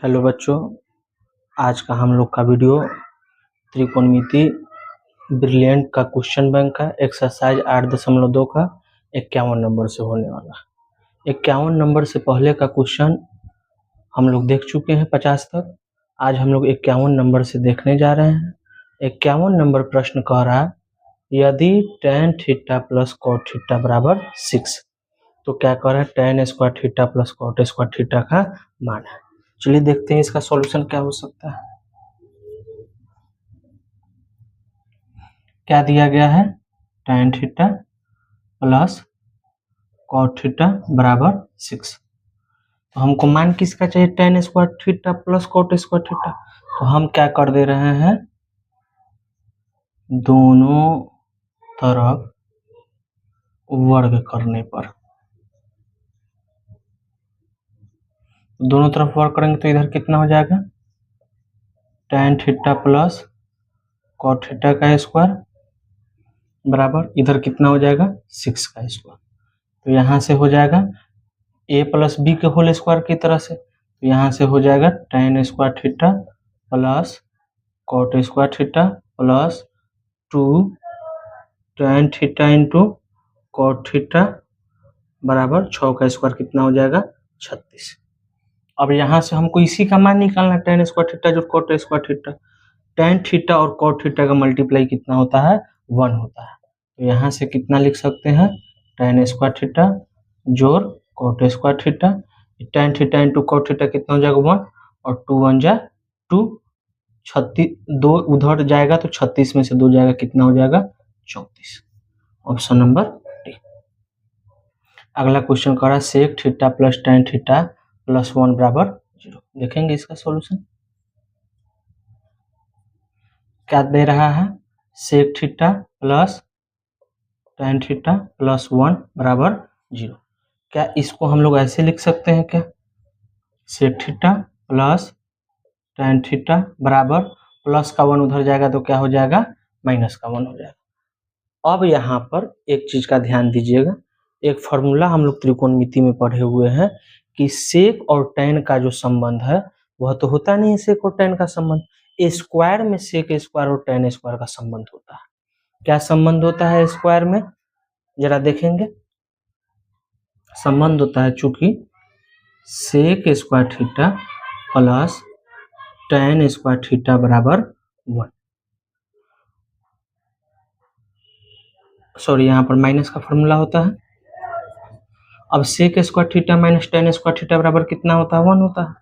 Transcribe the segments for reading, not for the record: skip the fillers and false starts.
Hello बच्चों, आज का हम लोग का वीडियो त्रिकोणमिति ब्रिलियंट का क्वेश्चन बैंक है। एक्सरसाइज 8.2 का 51 नंबर से होने वाला। 51 नंबर से पहले का क्वेश्चन हम लोग देख चुके हैं 50 तक। आज हम लोग 51 नंबर से देखने जा रहे हैं। 51 नंबर प्रश्न कह रहा है, यदि tan theta plus cot theta बराबर 6, तो क्या कह रहा है, tan square theta plus cot square theta का मान है। चलिए देखते हैं इसका सॉल्यूशन क्या हो सकता है। क्या दिया गया है, tan theta plus cot theta बराबर 6। तो हमको मान किसका चाहिए, tan square theta plus cot square theta. तो हम क्या कर दे रहे हैं, दोनों तरफ वर्ग करने पर, दोनों तरफ वर्ग करेंगे तो इधर कितना हो जाएगा, tan theta plus cot theta का स्क्वायर बराबर इधर कितना हो जाएगा, 6 का स्क्वायर। तो यहाँ से हो जाएगा a प्लस बी के होल स्क्वायर की तरह से, तो यहाँ से हो जाएगा tan square theta plus cot square theta plus 2 tan theta into cot theta बराबर 6 का स्क्वायर कितना हो जाएगा, 36। अब यहाँ से हमको इसी का मान निकालना है, tan स्क्वायर थीटा जो cot square theta. tan theta और cot थीटा का मल्टीप्लाई कितना होता है, 1 होता है। तो यहाँ से कितना लिख सकते हैं, tan स्क्वायर थीटा जोड़ cot square theta, tan theta into cot theta कितना हो जाएगा, 1 और 2 1 जा 2, 36 2 उधर जाएगा तो 36 में से 2 जाएगा, कितना हो जाएगा, 34। Option number D. अगला क्वेश्चन कर रहा है, sec theta plus tan theta plus 1 बराबर 0। देखेंगे इसका सॉल्यूशन क्या दे रहा है, sec theta plus tan theta plus 1 बराबर 0। क्या इसको हम लोग ऐसे लिख सकते हैं, क्या sec theta plus tan theta बराबर प्लस का 1 उधर जाएगा तो क्या हो जाएगा, माइनस का 1 हो जाएगा। अब यहाँ पर एक चीज का ध्यान दीजिएगा, एक फॉर्मूला हम लोग त्रिकोणमिति में पढ़े हुए हैं कि सेक और tan का जो संबंध है वह तो होता नहीं है सेक और tan का संबंध, स्क्वायर में सेक स्क्वायर और tan स्क्वायर का संबंध होता है। क्या संबंध होता है स्क्वायर में, जरा देखेंगे। संबंध होता है चूंकि sec square theta plus tan square theta बराबर 1, सॉरी यहाँ पर माइनस का फॉर्मूला होता है। अब sec square theta minus tan square theta बराबर कितना होता है, 1 होता है।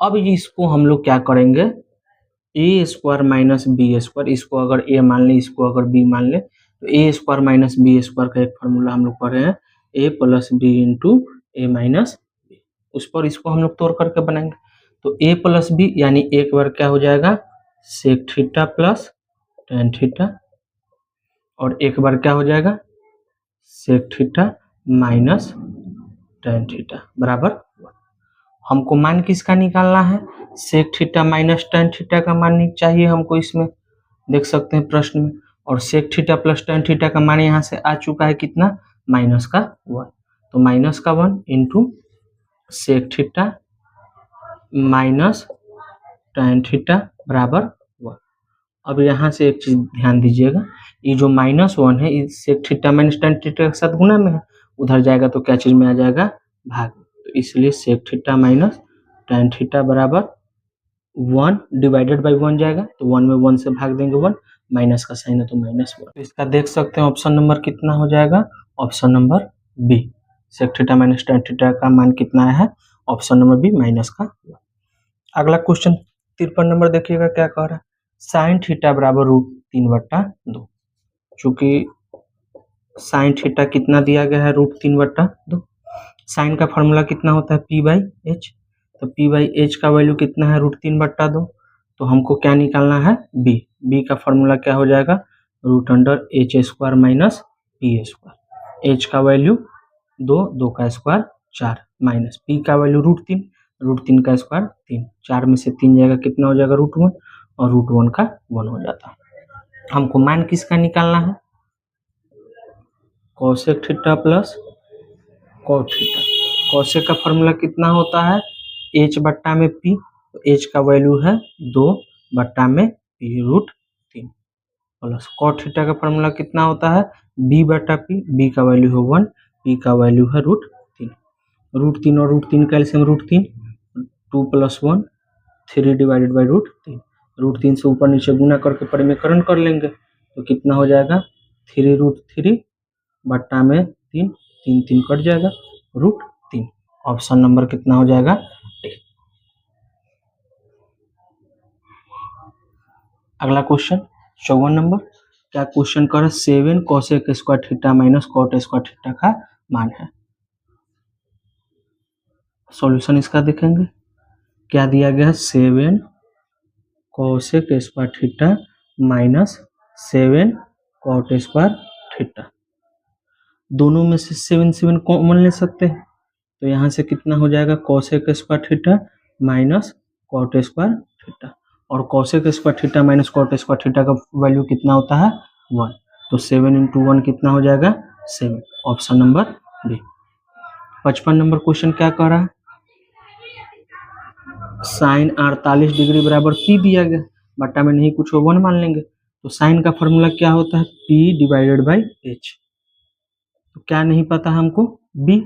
अब इसको हम लोग क्या करेंगे, ए स्क्वायर माइनस बी स्क्वायर, इसको अगर ए मान ले इसको अगर बी मान ले, तो ए स्क्वायर माइनस बी स्क्वायर का एक फॉर्मूला हम लोग पढ़ रहे हैं, ए plus B into A minus B. उस पर इसको हम लोग तोड़ करके बनाएंगे, तो ए प्लस बी यानी एक बार क्या हो जाएगा, sec theta plus tan theta, और एक बार क्या हो जाएगा, sec theta minus tan theta बराबर 1। हमको मान किसका निकालना है, sec theta minus tan theta का मान चाहिए हमको, इसमें देख सकते हैं प्रश्न में। और sec theta plus tan theta का मान यहाँ से आ चुका है कितना, माइनस का 1। तो माइनस का 1 into sec theta minus tan theta बराबर 1। अब यहाँ से एक चीज ध्यान दीजिएगा, ये जो -1 है इस sec theta minus tan theta के साथ गुना में है, उधर जाएगा तो क्या चीज में आ जाएगा, भाग। तो इसलिए sec theta minus tan theta बराबर 1 डिवाइडेड बाई 1 जाएगा, तो 1 में 1 से भाग देंगे 1, माइनस का साइन है तो -1। तो इसका देख सकते हैं ऑप्शन नंबर कितना हो जाएगा, option number B. Sec theta minus tan theta का मान कितना है, ऑप्शन नंबर बी माइनस का 1। अगला क्वेश्चन 53 नंबर देखिएगा क्या कह रहा है, साइन थीटा बराबर √3/2। चूंकि साइन थीटा कितना दिया गया है, √3/2। साइन का फॉर्मूला कितना होता है, p/h। तो p/h का वैल्यू कितना है, √3/2। तो हमको क्या निकालना है, b। b का फॉर्मूला क्या हो जाएगा, √h² माइनस p²। h का वैल्यू 2, 2 का स्क्वायर 4, माइनस p का वैल्यू √3, √3 का स्क्वायर 3, 4 में से 3 जाएगा कितना हो जाएगा, √1, और √1 का 1 हो जाता है। हमको मान किसका निकालना है, cosec theta plus cot theta. Cosec का फॉर्मूला कितना होता है, h/p, तो एच का वैल्यू है 2/p√3 प्लस कॉट थीटा का फॉर्मूला कितना होता है b/p, b का वैल्यू है 1, p का वैल्यू है √3। √3 और √3 कैल्सियम √3, 2 + 1 3 डिवाइडेड बाई √3। √3 से ऊपर नीचे गुना करके परिमेयकरण कर लेंगे तो कितना हो जाएगा 3√3/3, 3 कट जाएगा √3। ऑप्शन नंबर कितना हो जाएगा ए। अगला क्वेश्चन 54 नंबर, क्या क्वेश्चन कर 7 cosec square theta minus cot square theta का मान है। सॉल्यूशन इसका देखेंगे, क्या दिया गया है 7 cosec square theta minus 7 cot square theta, दोनों में से 7 कॉमन ले सकते हैं तो यहाँ से कितना हो जाएगा cosec square theta minus cot square theta, और cosec square theta minus cot square theta का वैल्यू कितना होता है 1, तो 7 × 1 कितना हो जाएगा 7, option number B. 55 number question क्या कह रहा है, साइन 48 डिग्री बराबर पी दिया गया, बटा में नहीं कुछ 1 मान लेंगे, तो साइन का फॉर्मूला क्या होता है p/h, तो क्या नहीं पता हमको b,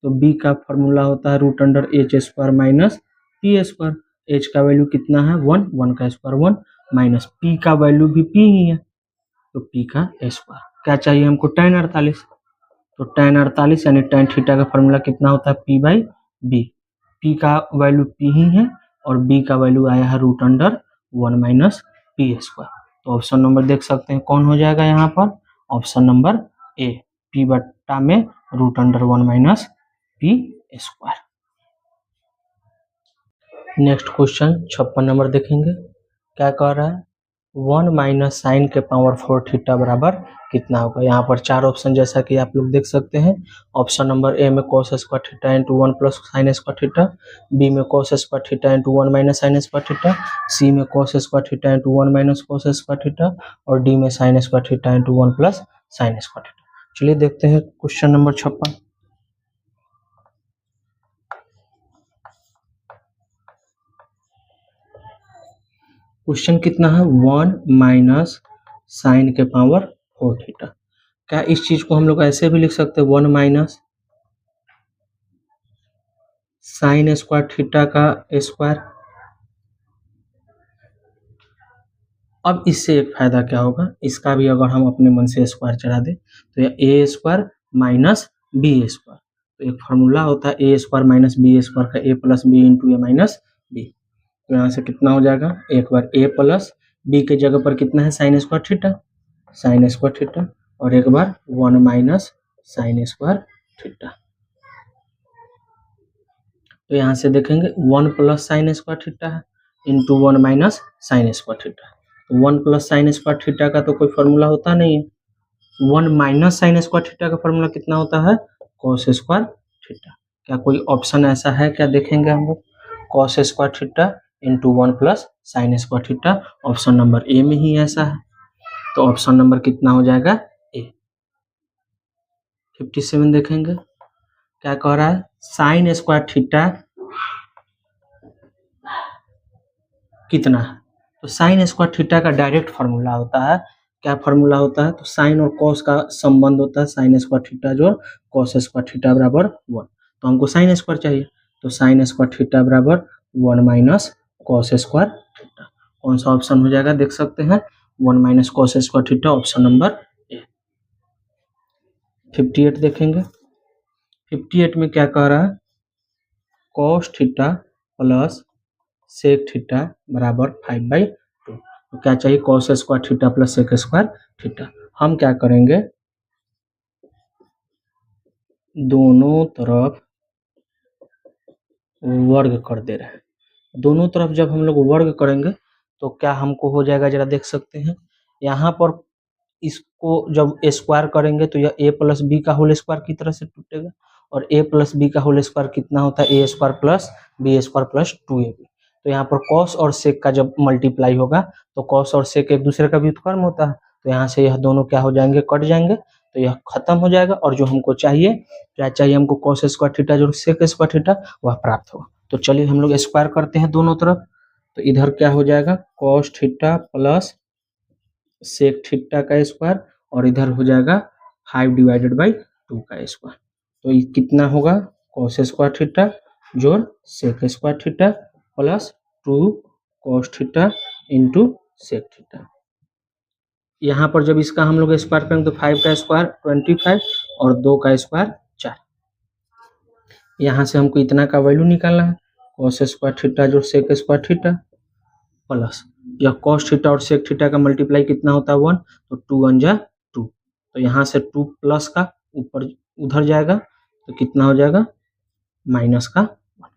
तो b का फॉर्मूला होता है √h² माइनस p², h का वैल्यू कितना है 1, 1 का स्क्वायर 1 माइनस p का वैल्यू भी p ही है तो p का स्क्वायर। क्या चाहिए हमको tan 48, तो tan 48 यानी tan थीटा का फॉर्मूला कितना होता है p/b, p का वैल्यू p ही है और b का वैल्यू आया है √1 माइनस p², तो ऑप्शन नंबर देख सकते हैं कौन हो जाएगा यहाँ पर, ऑप्शन नंबर ए, p बट्टा में √1 minus p²। Next question 56 number देखेंगे, क्या कह रहा है 1 माइनस साइन के पावर 4 थीटा बराबर कितना होगा। यहाँ पर 4 ऑप्शन जैसा कि आप लोग देख सकते हैं, ऑप्शन नंबर ए में cos square theta into 1 plus sine square theta, B में cos square theta into 1 minus sine square theta, C में cos square theta into 1 minus cos square theta, और डी में sine square theta into 1 plus sine square theta. चलिए देखते हैं question number 56। Question कितना है 1 minus sign के power 4 theta, क्या इस चीज को हम लोग ऐसे भी लिख सकते हैं 1 माइनस साइन स्क्वायर थीटा का स्क्वायर। अब इससे एक फायदा क्या होगा, इसका भी अगर हम अपने मन से स्क्वायर चढ़ा दें तो यह a² माइनस b², तो एक फार्मूला होता है a² माइनस b² का a plus b into A minus B, तो यहाँ से कितना हो जाएगा एक बार a प्लस b के जगह पर कितना है साइन स्क्वायर थीटा और एक बार 1 माइनस साइन स्क्वायर थीटा, तो यहाँ से देखेंगे 1 प्लस साइन स्क्वायर थीटा है into 1 minus sine square theta, तो 1 प्लस साइन स्क्वायर थीटा का तो कोई फॉर्मूला होता नहीं है, 1 माइनस साइन स्क्वायर थीटा का फॉर्मूला कितना होता है cos स्क्वायर थीटा। क्या कोई ऑप्शन ऐसा है क्या, देखेंगे हम लोग cos square theta into 1 plus sine square theta, option number A में ही ऐसा है, तो ऑप्शन नंबर कितना हो जाएगा ए। 57 देखेंगे, क्या कह रहा है साइन स्क्वायर थीटा कितना है, तो साइन स्क्वायर थीटा का डायरेक्ट फार्मूला होता है, क्या फार्मूला होता है, तो साइन और कॉस का संबंध होता है साइन स्क्वायर थीटा जोड़ कॉस स्क्वायर थीटा बराबर 1, तो हमको साइन स्क्वायर चाहिए, तो साइन स्क्वायर थीटा बराबर 1 माइनस कॉस स्क्वायर थीटा, कौन सा ऑप्शन हो जाएगा देख सकते हैं 1 minus cos square theta, option number A. 58 देखेंगे, 58 में क्या कह रहा है cos theta plus sec theta बराबर 5/2, तो क्या चाहिए cos square theta plus sec square theta. हम क्या करेंगे दोनों तरफ वर्ग कर दे रहे हैं, दोनों तरफ जब हम लोग वर्ग करेंगे तो क्या हमको हो जाएगा जरा देख सकते हैं, यहाँ पर इसको जब स्क्वायर करेंगे तो यह a प्लस बी का होल स्क्वायर की तरह से टूटेगा, और a प्लस बी का होल स्क्वायर कितना होता है a² plus b² plus 2ab, तो यहाँ पर कॉस और सेक का जब मल्टीप्लाई होगा तो कॉस और सेक एक दूसरे का व्युत्क्रम होता है, तो यहाँ से यह दोनों क्या हो जाएंगे कट जाएंगे, तो यह खत्म हो जाएगा, और जो हमको चाहिए क्या चाहिए हमको कॉस स्क्वायर थीटा जो सेक स्क्वायर थीटा वह प्राप्त होगा। तो चलिए हम लोग स्क्वायर करते हैं दोनों तरफ, तो इधर क्या हो जाएगा cos theta plus sec theta का स्क्वायर और इधर हो जाएगा 5/2 का स्क्वायर। तो ये कितना होगा cos स्क्वायर थीटा जोड़ sec square theta plus 2 cos theta into sec theta. यहाँ पर जब इसका हम लोग स्क्वायर करेंगे तो 5 का स्क्वायर 25 और 2 का स्क्वायर 4। यहाँ से हमको इतना का वैल्यू निकालना है cos स्क्वायर थीटा जो सेक स्क्वायर थीटा प्लस यह cos थीटा और सेक थीटा का मल्टीप्लाई कितना होता है 1, तो 2 1 जा 2, तो यहाँ से 2 प्लस का ऊपर उधर जाएगा तो कितना हो जाएगा माइनस का 1।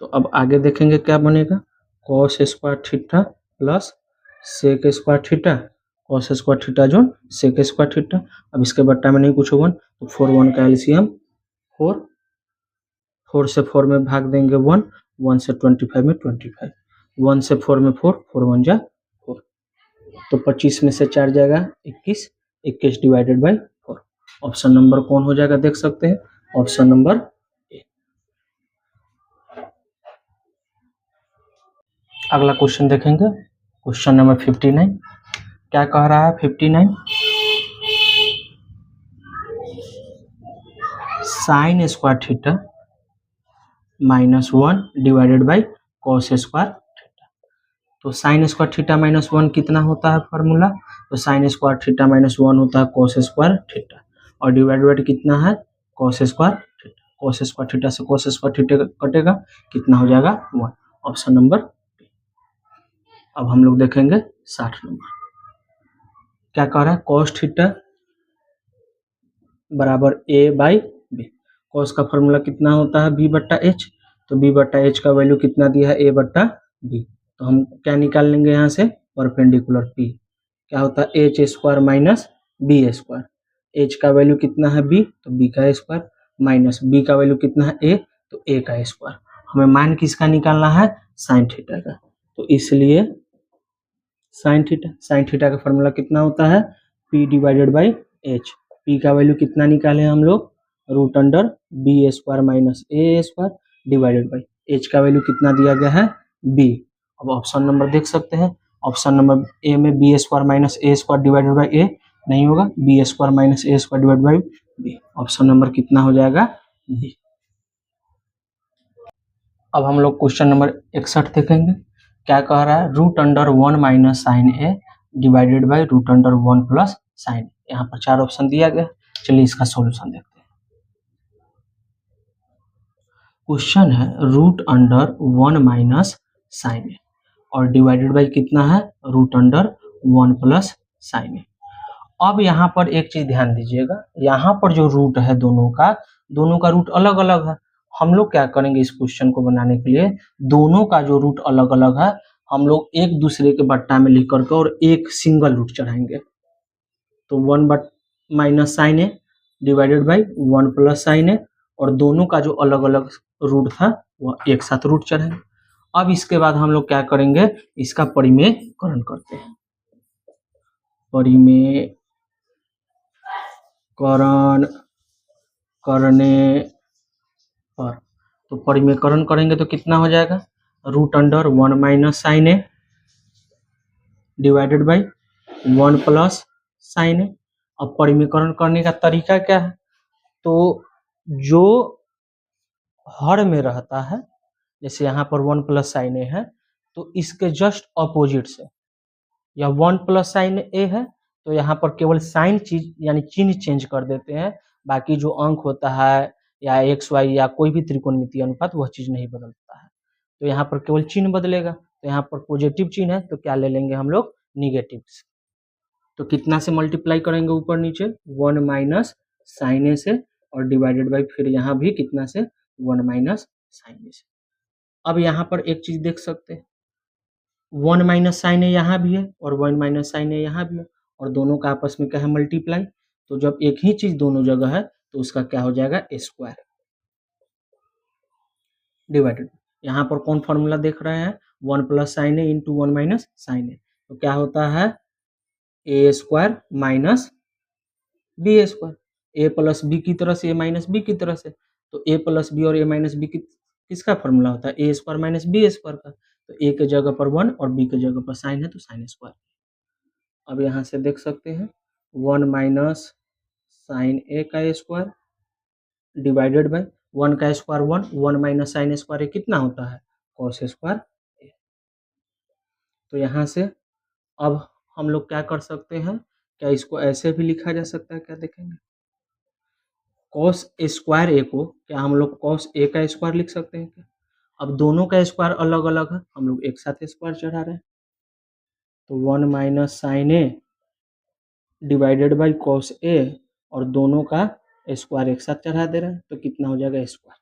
तो अब आगे देखेंगे क्या बनेगा cos square theta plus sec square theta cos square theta जो सेक स्क्वायर थीटा। अब इसके बट्टा में नहीं कुछ 1 तो 4 1 का एलसीएम 4, 4 से 4 में भाग देंगे 1, 1 से 25 में 25, 1 से 4 में 4, 4 1 जा 4, तो 25 में से 4 जाएगा 21, 21 डिवाइडेड बाई 4। ऑप्शन नंबर कौन हो जाएगा देख सकते हैं, ऑप्शन नंबर ए। अगला क्वेश्चन देखेंगे, क्वेश्चन नंबर 59। क्या कह रहा है 59, sign square theta -1 divided by cos square theta. तो साइन स्क्वायर थीटा -1 कितना होता है फार्मूला, तो साइन स्क्वायर थीटा -1 होता है cos स्क्वायर थीटा और डिवाइडेड बाई कितना है cos square theta. cos square theta से cos स्क्वायर थीटा कटेगा कितना हो जाएगा 1, ऑप्शन नंबर बी। अब हम लोग देखेंगे 60 नंबर। क्या कह रहा है cos थीटा बराबर a बाई बी। cos का फॉर्मूला कितना होता है b बट्टा h, तो b बट्टा h का वैल्यू कितना दिया है a बट्टा b, तो हम क्या निकाल लेंगे यहाँ से परपेंडिकुलर p, क्या होता है h square minus B square. h का वैल्यू कितना है b, तो b का स्क्वायर माइनस b का वैल्यू कितना है a, तो a का स्क्वायर। हमें मान किसका निकालना है साइन थीटा का, तो इसलिए साइन थीटा का फॉर्मूला कितना होता है p divided by h। p का वैल्यू कितना निकाले हम लोग root under B square minus A square divided by h का वैल्यू कितना दिया गया है b। अब ऑप्शन नंबर देख सकते हैं, ऑप्शन नंबर ए में B square minus A square divided by A नहीं होगा, B square minus A square divide by B, option number कितना हो जाएगा बी। अब हम लोग क्वेश्चन नंबर 61 देखेंगे। क्या कह रहा है root under 1 minus sine A divided by root under 1 plus sine. यहाँ पर 4 ऑप्शन दिया गया, चलिए इसका सॉल्यूशन देखते हैं। क्वेश्चन है root under 1 minus sine A और डिवाइडेड बाई कितना है root under 1 plus sine A. अब यहाँ पर एक चीज ध्यान दीजिएगा, यहाँ पर जो रूट है दोनों का रूट अलग अलग है। हम लोग क्या करेंगे इस क्वेश्चन को बनाने के लिए, दोनों का जो रूट अलग अलग है हम लोग एक दूसरे के बट्टा में लिख करके और एक सिंगल रूट चढ़ाएंगे। तो 1 but minus sine A divided by 1 plus sine A, और दोनों का जो अलग अलग रूट था वह एक साथ रूट चढ़ाएंगे। अब इसके बाद हम लोग क्या करेंगे, इसका परिमेयकरण करते हैं। परिमेयकरण करने पर, तो परिमेयकरण करेंगे तो कितना हो जाएगा root under 1 minus sine A divided by 1 plus sine A. अब परिमेयकरण करने का तरीका क्या है, तो जो हर में रहता है, जैसे यहाँ पर 1 प्लस साइन ए है तो इसके जस्ट अपोजिट से, या 1 प्लस साइन ए है तो यहाँ पर केवल साइन चीज यानी चिन्ह चेंज कर देते हैं, बाकी जो अंक होता है या एक्स वाई या कोई भी त्रिकोणमितीय अनुपात वह चीज नहीं बदलता है। तो यहाँ पर केवल चिन्ह बदलेगा, तो यहाँ पर पॉजिटिव चिन्ह है तो क्या ले लेंगे हम लोग निगेटिव। तो कितना से मल्टीप्लाई करेंगे ऊपर नीचे 1 माइनस साइन ए से और डिवाइडेड बाई फिर यहाँ भी कितना से 1 माइनस साइन ए से। अब यहाँ पर एक चीज देख सकते हैं 1 माइनस साइन ए यहाँ भी है और 1 माइनस साइन ए यहाँ भी है और दोनों का आपस में क्या है मल्टीप्लाई। तो जब एक ही चीज दोनों जगह है तो उसका क्या हो जाएगा स्क्वायर डिवाइडेड। यहाँ पर कौन फॉर्मूला देख रहे हैं 1 प्लस साइन ए इंटू 1 माइनस साइन ए, तो क्या होता है ए स्क्वायर माइनस बी स्क्वायर, ए प्लस बी की तरह से ए माइनस बी की तरह से, तो ए प्लस बी और ए माइनस बी की किसका फॉर्मूला होता है, ए स्क्वायर माइनस बी स्क्वायर का। तो ए के जगह पर 1 और बी के जगह पर साइन है तो साइन स्क्वायर। अब यहाँ से देख सकते हैं 1 माइनस साइन ए का स्क्वायर डिवाइडेड बाय 1 का स्क्वायर 1 माइनस साइन स्क्वायर कितना होता है, कॉस स्क्वायर ए। तो यहाँ से अब हम लोग क्या कर सकते हैं, क्या इसको ऐसे भी लिखा जा सकता है, क्या देखेंगे, कॉस स्क्वायर ए को क्या हम लोग कॉस ए का स्क्वायर लिख सकते हैं क्या। अब दोनों का स्क्वायर अलग अलग है, हम लोग एक साथ स्क्वायर चढ़ा रहे हैं। तो 1 minus sine A divided by cos A और दोनों का स्क्वायर एक साथ चढ़ा दे रहे हैं तो कितना हो जाएगा स्क्वायर।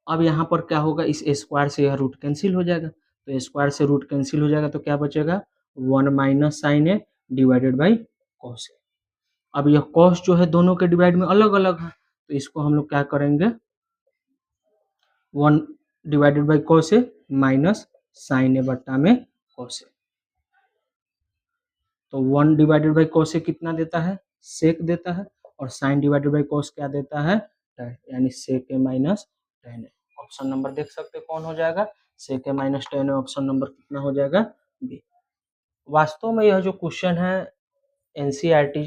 अब यहाँ पर क्या होगा, इस स्क्वायर से यह रूट कैंसिल हो जाएगा। तो स्क्वायर से रूट कैंसिल हो जाएगा तो क्या बचेगा 1 minus sine A divided by cos A. अब यह कॉस जो है दोनों के डिवाइड में अलग अलग है तो इसको हम लोग क्या करेंगे 1 divided by cos A minus sine A बट्टा में कॉस ए। तो 1 डिवाइडेड बाई कॉस ए कितना देता है, सेक देता है, और साइन डिवाइडेड बाई कॉस क्या देता है, tan, यानी सेक ए माइनस tan ए। ऑप्शन नंबर देख सकते कौन हो जाएगा, सेक ए माइनस tan ए। ऑप्शन नंबर कितना हो जाएगा, बी। वास्तव में यह जो क्वेश्चन है एनसीईआरटी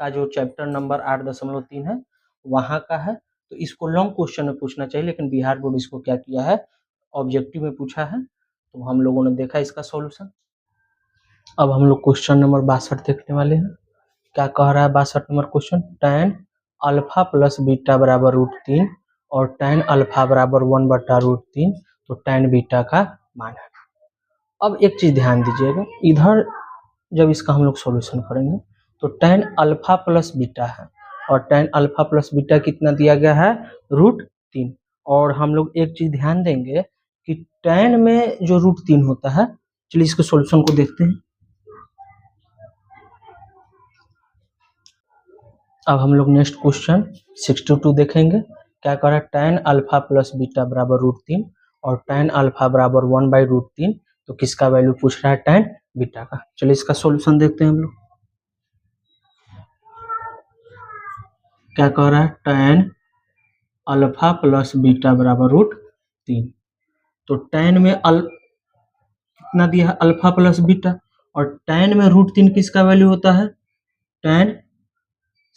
का जो चैप्टर नंबर 8.3 है वहां का है, तो इसको लॉन्ग क्वेश्चन में पूछना चाहिए, लेकिन बिहार बोर्ड इसको क्या किया है, ऑब्जेक्टिव में पूछा है, तो हम लोगों ने देखा इसका सॉल्यूशन। अब हम लोग क्वेश्चन नंबर 62 देखने वाले हैं। क्या कह रहा है 62 number question, tan alpha plus beta बराबर √3 और tan अल्फा बराबर 1/√3, तो tan बीटा का मान है। अब एक चीज ध्यान दीजिएगा, इधर जब इसका हम लोग सॉल्यूशन करेंगे तो tan अल्फा प्लस बीटा है और tan अल्फा प्लस बीटा कितना दिया गया है, √3। और हम लोग एक चीज ध्यान देंगे कि tan में जो √3 होता है, चलिए इसके सॉल्यूशन को देखते हैं। अब हम लोग नेक्स्ट क्वेश्चन 62 देखेंगे। क्या कर रहा है, tan अल्फा प्लस बीटा बराबर √3 और tan अल्फा बराबर 1/√3, तो किसका वैल्यू पूछ रहा है, tan बीटा का। चलिए इसका सॉल्यूशन देखते हैं हम लोग। क्या कह रहा है, tan अल्फा प्लस बीटा बराबर √3, तो tan में कितना दिया है, अल्फा प्लस बीटा, और tan में √3 किसका वैल्यू होता है, tan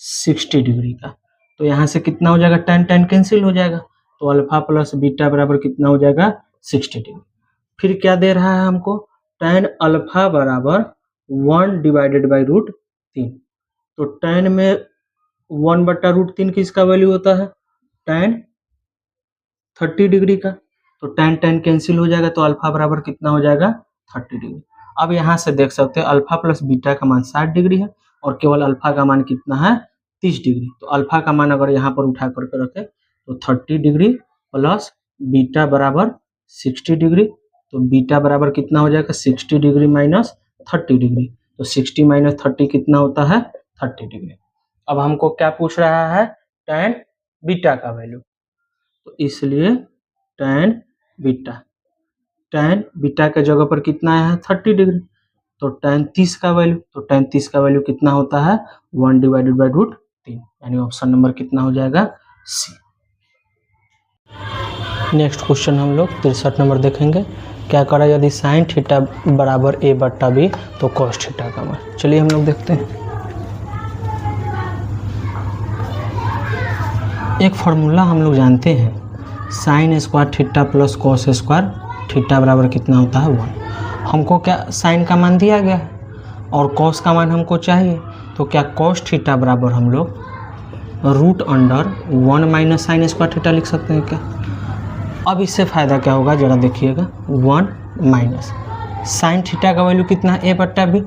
60 डिग्री का। तो यहाँ से कितना हो जाएगा, tan कैंसिल हो जाएगा, तो अल्फा प्लस बीटा बराबर कितना हो जाएगा, 60 डिग्री। फिर क्या दे रहा है हमको, tan अल्फा बराबर 1 डिवाइडेड बाई √3, तो tan में 1/√3 किसका वैल्यू होता है, tan 30 डिग्री का। तो tan कैंसिल हो जाएगा तो अल्फा बराबर कितना हो जाएगा, 30 डिग्री। अब यहाँ से देख सकते हैं अल्फा प्लस बीटा का मान 60 डिग्री है और केवल अल्फा का मान कितना है, 30 डिग्री। तो अल्फा का मान अगर यहाँ पर उठा करके रखें तो 30 डिग्री प्लस बीटा बराबर 60 डिग्री, तो बीटा बराबर कितना हो जाएगा, 60 डिग्री माइनस 30 डिग्री, तो 60 माइनस 30 कितना होता है, 30 डिग्री। अब हमको क्या पूछ रहा है, tan बीटा का वैल्यू, तो इसलिए tan बीटा के जगह पर कितना है, 30 डिग्री, तो tan 30 का वैल्यू, तो tan 30 का वैल्यू कितना होता है, 1 डिवाइडेड बाई √3, यानी ऑप्शन नंबर कितना हो जाएगा, सी। नेक्स्ट क्वेश्चन हम लोग 63 नंबर देखेंगे। क्या करा, यदि साइन थीटा बराबर a/b तो कॉस थीटा का मान। चलिए हम लोग देखते हैं। एक फॉर्मूला हम लोग जानते हैं, sign square theta plus cos square theta बराबर कितना होता है, 1। हमको क्या साइन का मान दिया गया है और कॉस का मान हमको चाहिए, तो क्या कॉस थीटा बराबर हम लोग √1 माइनस साइन स्क्वायर थीटा लिख सकते हैं क्या। अब इससे फ़ायदा क्या होगा, ज़रा देखिएगा, 1 माइनस साइन थीटा का वैल्यू कितना है, a/b,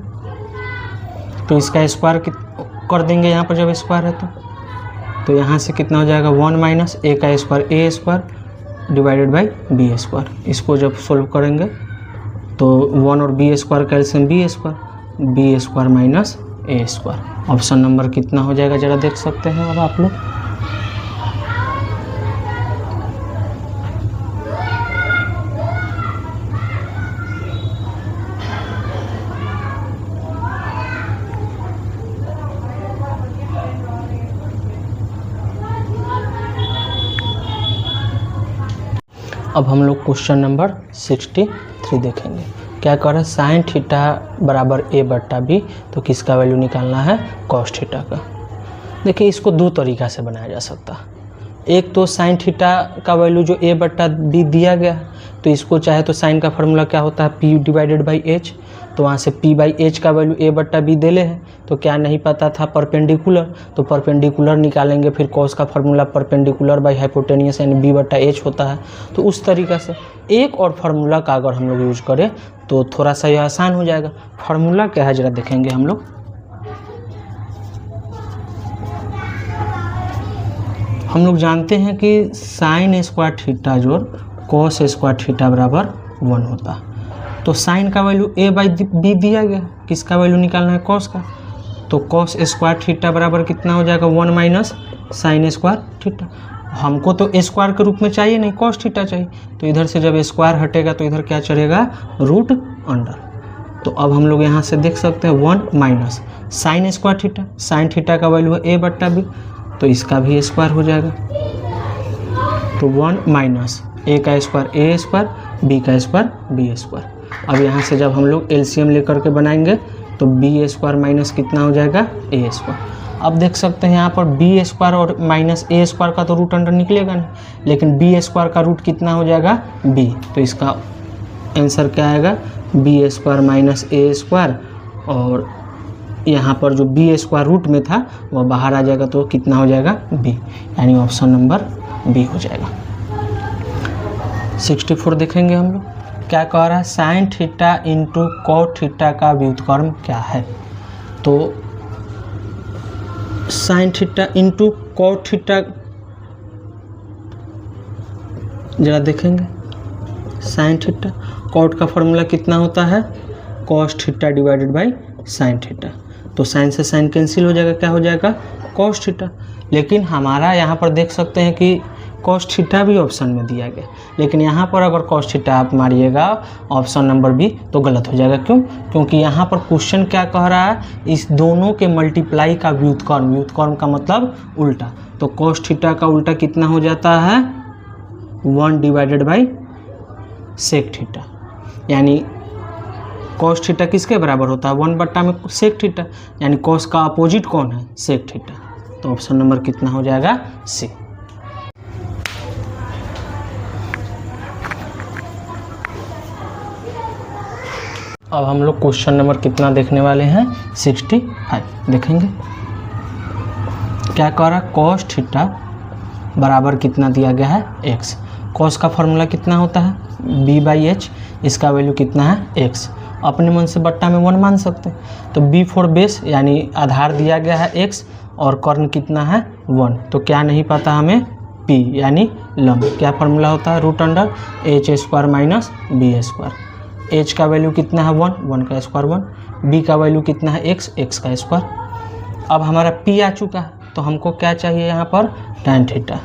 तो इसका स्क्वायर कर देंगे यहाँ पर जब स्क्वायर है तो यहाँ से कितना हो जाएगा, 1 माइनस a का square divided by b square. इसको जब सोल्व करेंगे तो 1 और b स्क्वायर का LCM b square minus a square. Option number कितना हो जाएगा, ज़रा देख सकते हैं अब आप लोग। अब हम लोग क्वेश्चन नंबर 63 देखेंगे। क्या कर रहा है, साइन थीटा बराबर a बट्टा बी, तो किसका वैल्यू निकालना है, कॉस थीटा का। देखिए इसको दो तरीक़ा से बनाया जा सकता है। एक तो साइन थीटा का वैल्यू जो a बट्टा बी दिया गया, तो इसको चाहे तो साइन का फार्मूला क्या होता है, p डिवाइडेड बाई एच, तो वहाँ से p बाई एच का वैल्यू a बट्टा बी देले है, तो क्या नहीं पता था, परपेंडिकुलर, तो परपेंडिकुलर निकालेंगे, फिर कॉस का फार्मूला परपेंडिकुलर बाई हाइपोटेनियस यानी b बट्टा एच होता है। तो उस तरीक़ा से एक और फार्मूला का अगर हम लोग यूज करें तो थोड़ा सा यह आसान हो जाएगा। फार्मूला क्या है ज़रा देखेंगे हम लोग। हम लोग जानते हैं कि साइन स्क्वायर थीटा जोड़ कॉस स्क्वायर थीटा बराबर 1 होता है। तो साइन का वैल्यू a बाई बी दिया गया, किसका वैल्यू निकालना है, कॉस का। तो कॉस स्क्वायर थीटा बराबर कितना हो जाएगा, 1 माइनस साइन स्क्वायर थीटा। हमको तो स्क्वायर के रूप में चाहिए नहीं, कॉस थीटा चाहिए, तो इधर से जब स्क्वायर हटेगा तो इधर क्या चलेगा, रूट अंडर। तो अब हम लोग यहाँ से देख सकते हैं 1 minus sine square theta, sine theta का वैल्यू है a बट्टा बी, तो इसका भी स्क्वायर हो जाएगा। तो 1 माइनस a का स्क्वायर a स्क्वायर, b का स्क्वायर b स्क्वायर। अब यहाँ से जब हम लोग एलसीएम लेकर के बनाएंगे तो b स्क्वायर माइनस कितना हो जाएगा, a स्क्वायर। अब देख सकते हैं यहाँ पर b स्क्वायर और माइनस a स्क्वायर का तो रूट अंडर निकलेगा नहीं, लेकिन b स्क्वायर का रूट कितना हो जाएगा, b, तो इसका आंसर क्या आएगा, b square minus a square, और यहाँ पर जो b स्क्वायर रूट में था वह बाहर आ जाएगा, तो कितना हो जाएगा, b, यानी ऑप्शन नंबर b हो जाएगा। 64 देखेंगे हम लोग। क्या कह रहा है, sine theta into cot theta का व्युत्क्रम क्या है। तो sine theta into cot theta जरा देखेंगे। साइन थीटा, कॉट का फॉर्मूला कितना होता है, cos theta divided by sine theta. तो साइन से साइन कैंसिल हो जाएगा, क्या हो जाएगा, कॉस थीटा। लेकिन हमारा यहाँ पर देख सकते हैं कि कॉस थीटा भी ऑप्शन में दिया गया, लेकिन यहाँ पर अगर कॉस थीटा आप मारिएगा ऑप्शन नंबर बी तो गलत हो जाएगा। क्यों, क्योंकि यहाँ पर क्वेश्चन क्या कह रहा है, इस दोनों के मल्टीप्लाई का व्युत्क्रम, व्युत्क्रम का मतलब उल्टा। तो कॉस थीटा का उल्टा कितना हो जाता है, 1 डिवाइडेड बाई सेक थीटा, यानी कॉस थीटा किसके बराबर होता है, 1 बट्टा में सेक थीटा, यानी कॉस का अपोजिट कौन है, सेक थीटा। तो ऑप्शन नंबर कितना हो जाएगा, सी। अब हम लोग क्वेश्चन नंबर कितना देखने वाले हैं, 65 देखेंगे। क्या कह रहा है, कॉस थीटा बराबर कितना दिया गया है, x। कॉस का फॉर्मूला कितना होता है, b बाई एच, इसका वैल्यू कितना है, x। अपने मन से बट्टा में 1 मान सकते हैं। तो b फॉर बेस यानी आधार दिया गया है x, और कर्ण कितना है 1, तो क्या नहीं पता हमें, p यानी लंब। क्या फार्मूला होता है, root under H square minus B square. h का वैल्यू कितना है 1, 1 का स्क्वायर 1, b का वैल्यू कितना है x, x का स्क्वायर। अब हमारा p आ चुका है, तो हमको क्या चाहिए यहाँ पर, tan थीटा।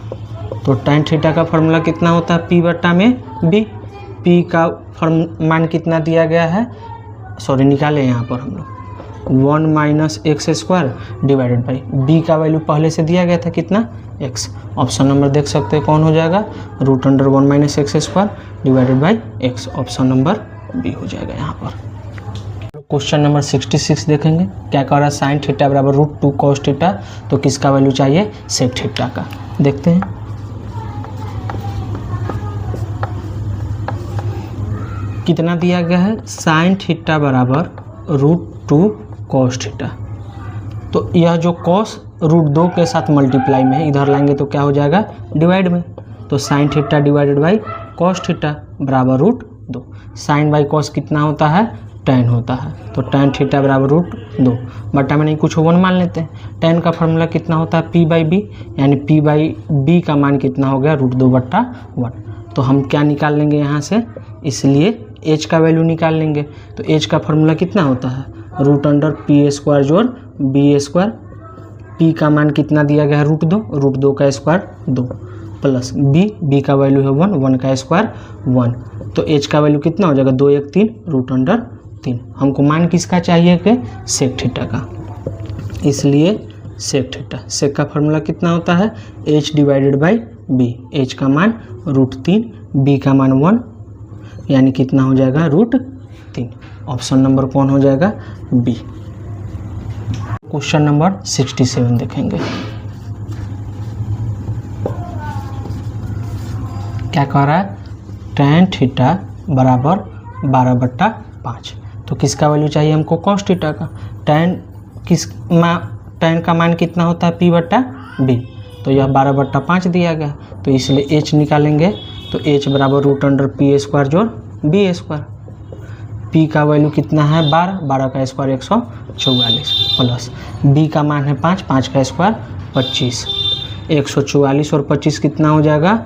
तो tan थीटा का फार्मूला कितना होता है, p बट्टा में b। p का मान कितना दिया गया है, सॉरी निकाले यहाँ पर हम लोग 1 minus X square divided by b का वैल्यू पहले से दिया गया था कितना, x। ऑप्शन नंबर देख सकते हैं कौन हो जाएगा, root under 1 minus X square divided by x। Option number B हो जाएगा यहाँ पर। क्वेश्चन नंबर 66 देखेंगे। क्या कह रहा है, साइन थीटा बराबर रूट 2 कॉस थीटा, तो किसका वैल्यू चाहिए, सेक थीटा का। देखते हैं, कितना दिया गया है, साइन थीटा बराबर रूट 2 कॉस थीटा। तो यह जो कॉस रूट 2 के साथ मल्टीप्लाई में है, इधर लाएंगे तो क्या हो जाएगा, डिवाइड में। तो sine theta divided by cos theta बराबर रूट 2। साइन बाई कॉस कितना होता है, tan होता है। तो tan थीटा बराबर रूट 2, बट्टा में नहीं कुछ 1 मान लेते हैं। tan का फार्मूला कितना होता है, p बाई बी, यानी p बाई बी का मान कितना हो गया, रूट 2 बट्टा 1। तो हम क्या निकाल लेंगे यहाँ से, इसलिए h का वैल्यू निकाल लेंगे। तो h का फार्मूला कितना होता है, रूट अंडर p स्क्वायर जोड़ b स्क्वायर। p का मान कितना दिया गया है, रूट 2 का स्क्वायर 2 प्लस b का वैल्यू है 1, 1 का स्क्वायर 1। तो h का वैल्यू कितना हो जाएगा, 2 1 3 रूट अंडर 3। हमको मान किसका चाहिए कि सेक थीटा का, इसलिए सेक थीटा। सेक का फार्मूला कितना होता है, h divided by B, H का मान √3, बी का मान 1, यानी कितना हो जाएगा √3। ऑप्शन नंबर कौन हो जाएगा? बी। क्वेश्चन नंबर 67 देखेंगे। क्या कह रहा है? tan थीटा बराबर 12/5। तो किसका वैल्यू चाहिए हमको? cos थीटा का। tan का मान कितना होता है? p/b। तो यह 12/5 दिया गया, तो इसलिए h निकालेंगे। तो h बराबर √p² जोड़ b²। p का वैल्यू कितना है? 12 का स्क्वायर 144 प्लस b का मान है 5 का स्क्वायर 25। 144 और 25 कितना हो जाएगा?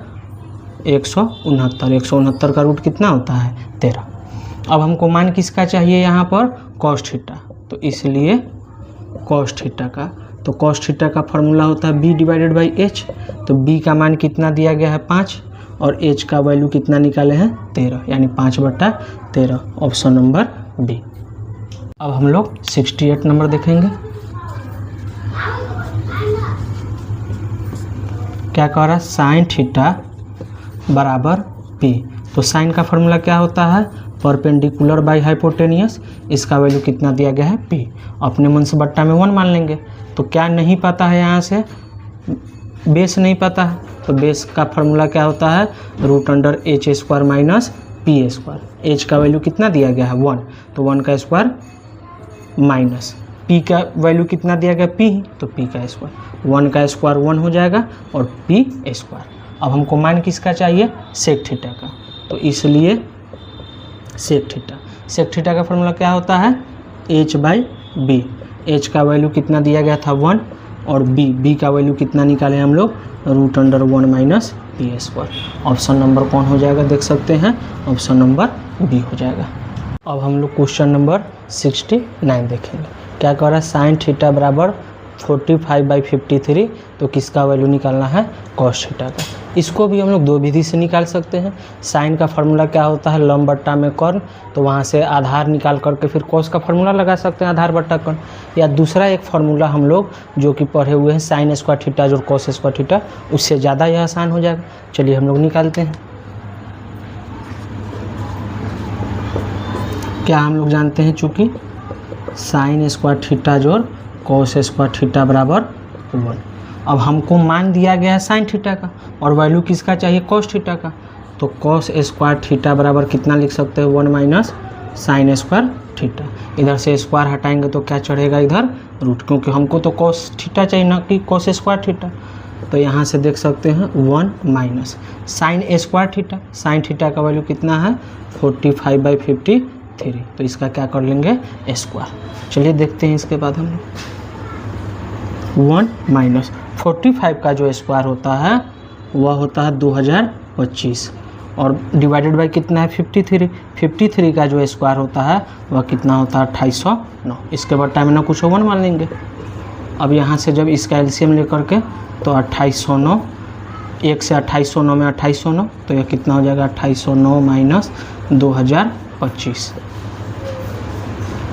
169। 169 का रूट कितना होता है? 13। अब हमको मान किसका चाहिए यहाँ पर? cos theta. तो इसलिए cos थीटा का, तो cos थीटा का फॉर्मूला होता है b/h। तो b का मान कितना दिया गया है? 5, और h का वैल्यू कितना निकाले हैं? 13, यानी 5/13। Option number B. अब हम लोग 68 नंबर देखेंगे। क्या कह रहा है? साइन थीटा बराबर p। तो साइन का फॉर्मूला क्या होता है? Perpendicular by hypotenuse. इसका वैल्यू कितना दिया गया है? p। अपने मन से बट्टा में 1 मान लेंगे। तो क्या नहीं पता है यहाँ से? बेस नहीं पता है, तो बेस का फॉर्मूला क्या होता है? √h² minus p²। h का वैल्यू कितना दिया गया है? 1, तो 1 का स्क्वायर माइनस p का वैल्यू कितना दिया गया? p, तो p का स्क्वायर। 1 का स्क्वायर 1 हो जाएगा और p²। अब हमको मान किसका चाहिए? सेक थीटा का। तो इसलिए सेक थीटा का फॉर्मूला क्या होता है? h/b। h का वैल्यू कितना दिया गया था? 1, और b का वैल्यू कितना निकाले हम लोग? √1 माइनस p²। ऑप्शन नंबर कौन हो जाएगा? देख सकते हैं, ऑप्शन नंबर बी हो जाएगा। अब हम लोग क्वेश्चन नंबर 69 देखेंगे। क्या कह रहा है? साइन थीटा बराबर 45/53। तो किसका वैल्यू निकालना है? cos थीटा का। इसको भी हम लोग दो विधि से निकाल सकते हैं। साइन का फॉर्मूला क्या होता है? लंब बट्टा में कर्ण। तो वहाँ से आधार निकाल करके फिर cos का फॉर्मूला लगा सकते हैं, आधार बट्टा कर्ण। या दूसरा एक फार्मूला हम लोग जो कि पढ़े हुए हैं, साइन स्क्वायर थीटा जोड़ cos स्क्वायर थीटा, उससे ज़्यादा यह आसान हो जाएगा। चलिए हम लोग निकालते हैं। क्या हम लोग जानते हैं? चूँकि साइन स्क्वायर थीटा जोड़ cos स्क्वायर थीटा बराबर 1। अब हमको मान दिया गया है साइन थीटा का, और वैल्यू किसका चाहिए? cos थीटा का। तो cos स्क्वायर थीटा बराबर कितना लिख सकते हैं? 1 माइनस साइन स्क्वायर थीटा। इधर से स्क्वायर हटाएंगे तो क्या चढ़ेगा? इधर रूट, क्योंकि हमको तो cos थीटा चाहिए ना कि cos स्क्वायर थीटा। तो यहाँ से देख सकते हैं 1 minus sine square theta. Sine theta का वैल्यू कितना है? 45/53। तो इसका क्या कर लेंगे? स्क्वायर। चलिए देखते हैं इसके बाद हम 1 माइनस 45 का जो स्क्वायर होता है वह होता है 2025, और डिवाइडेड बाय कितना है? 53। 53 का जो स्क्वायर होता है वह कितना होता है? 2809। इसके बाद टाइम ना कुछ 1 मान लेंगे। अब यहाँ से जब इसका एलसीएम लेकर के, तो 2809, 1 से 2809 में 2809, तो यह कितना हो जाएगा? 2809 माइनस 2025।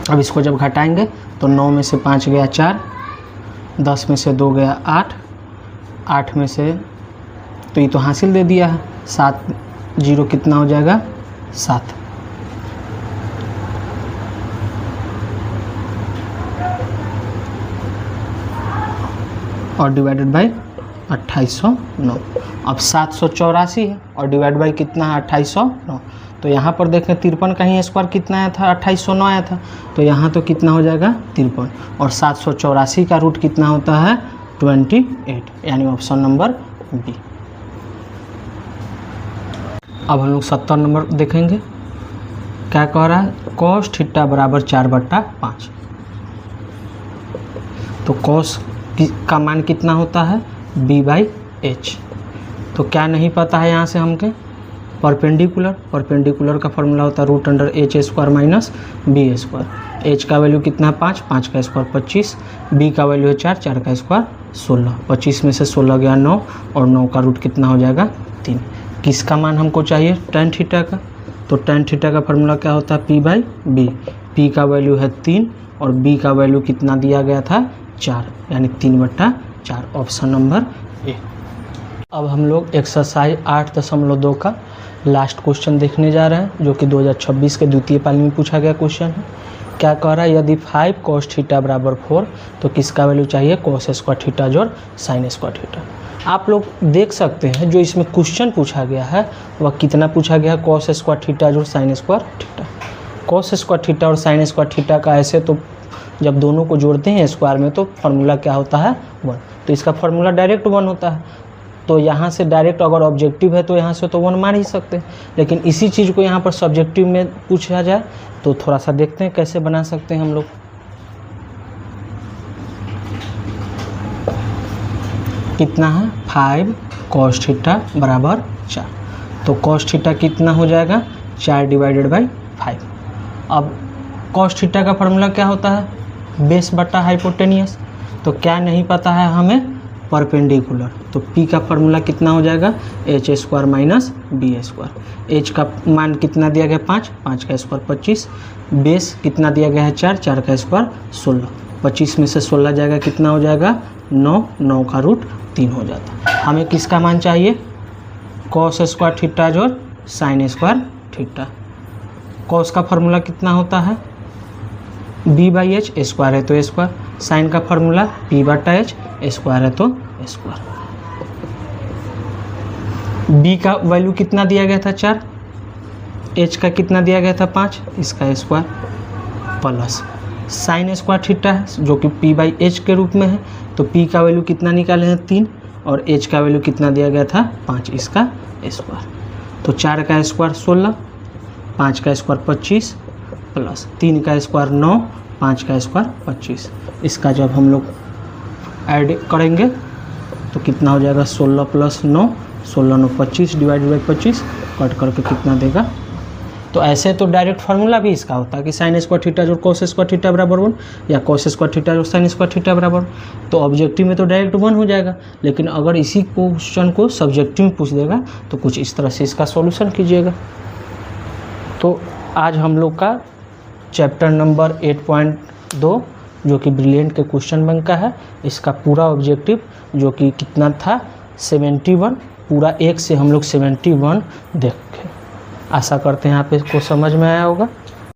अब इसको जब घटाएंगे तो 9 में से 5 गया 4, 10 में से 2 गया 8, 8 में से, तो ये तो हासिल दे दिया है, 7 0 कितना हो जाएगा? 7। और डिवाइडेड बाई 2809। अब 784 है और डिवाइड बाई कितना है? 2809। तो यहाँ पर देखें 53 का ही स्क्वायर कितना आया था? 2809 आया था। तो यहाँ तो कितना हो जाएगा? 53। और 784 का रूट कितना होता है? 28, यानी ऑप्शन नंबर बी। अब हम लोग 70 नंबर देखेंगे। क्या कह रहा है? cos थीटा बराबर 4/5। तो cos का मान कितना होता है? b/h। तो क्या नहीं पता है यहाँ से हमके? परपेंडिकुलर का फॉर्मूला होता है √h² माइनस b²। h का वैल्यू कितना है? 5, 5 का स्क्वायर 25, b का वैल्यू है 4, 4 का स्क्वायर 16। 25 में से 16 गया 9, और 9 का रूट कितना हो जाएगा? 3। किसका मान हमको चाहिए? tan थीटा का। तो tan थीटा का फॉर्मूला क्या होता है? p/b। p का वैल्यू है 3 और b का वैल्यू कितना दिया गया था? 4, यानी 3/4। ऑप्शन नंबर ए। अब हम लोग एक्सरसाइज 8.2 का लास्ट क्वेश्चन देखने जा रहे हैं, जो कि 2026 के द्वितीय पाली में पूछा गया क्वेश्चन है। क्या कह रहा है, यदि 5 cos थीटा बराबर 4 तो किसका वैल्यू चाहिए, cos स्क्वायर थीटा जोड़ sin स्क्वायर थीटा। आप लोग देख सकते हैं जो इसमें क्वेश्चन पूछा गया है वह कितना पूछा गया है, cos स्क्वायर थीटा जोड़ sin square theta. cos square theta और sin स्क्वायर थीटा का ऐसे तो जब दोनों को जोड़ते हैं स्क्वायर में तो फार्मूला क्या होता है 1, तो इसका फार्मूला डायरेक्ट 1 होता है। तो यहाँ से डायरेक्ट अगर ऑब्जेक्टिव है तो यहाँ से तो 1 मान ही सकते हैं, लेकिन इसी चीज़ को यहाँ पर सब्जेक्टिव में पूछा जाए तो थोड़ा सा देखते हैं कैसे बना सकते हैं हम लोग। कितना है 5 cos थीटा बराबर 4, तो cos थीटा कितना हो जाएगा 4 डिवाइडेड बाई 5। अब cos थीटा का फार्मूला क्या होता है, बेस बटा हाइपोटेनियस। तो क्या नहीं पता है हमें, परपेंडिकुलर। तो P का फार्मूला कितना हो जाएगा h square minus B square. h का मान कितना दिया गया 5, 5 का स्क्वायर 25, बेस कितना दिया गया है 4, 4 का स्क्वायर 16, 25 में से 16 जाएगा कितना हो जाएगा 9, 9 का रूट 3 हो जाता है। हमें किसका मान चाहिए, cos स्क्वायर थीटा जोड़ sin स्क्वायर थीटा। cos का फार्मूला कितना होता है b बाई एच, स्क्वायर है तो स्क्वायर, साइन का फार्मूला p बटा एच, स्क्वायर है तो स्क्वायर। b का वैल्यू कितना दिया गया था 4, h का कितना दिया गया था 5, इसका square plus sine square theta है जो कि p बाई एच के रूप में है, तो p का वैल्यू कितना निकाले हैं 3 और h का वैल्यू कितना दिया गया था 5, इसका स्क्वायर। तो 4 का स्क्वायर 16, 5 का स्क्वायर 25 प्लस 3 का स्क्वायर 9, 5 का स्क्वायर 25। इसका जब हम लोग ऐड करेंगे तो कितना हो जाएगा 16 प्लस 9, 16 9 25 डिवाइडेड बाई 25, कट करके कितना देगा। तो ऐसे तो डायरेक्ट फार्मूला भी इसका होता है कि साइन स्क्वायर थीटा जोड़ cos स्क्वायर थीटा बराबर 1 या cos स्क्वायर थीटा जोड़ sin स्क्वायर थीटा बराबर, तो ऑब्जेक्टिव में तो डायरेक्ट 1 हो जाएगा। लेकिन अगर इसी क्वेश्चन को सब्जेक्टिव में पूछ देगा तो कुछ इस तरह से इसका सॉल्यूशन कीजिएगा। तो आज हम लोग का चैप्टर नंबर 8.2 जो कि ब्रिलियंट के क्वेश्चन बैंक का है, इसका पूरा ऑब्जेक्टिव जो कि कितना था 71, पूरा 1 से हम लोग 71 देखें। आशा करते हैं आप इसको समझ में आया होगा।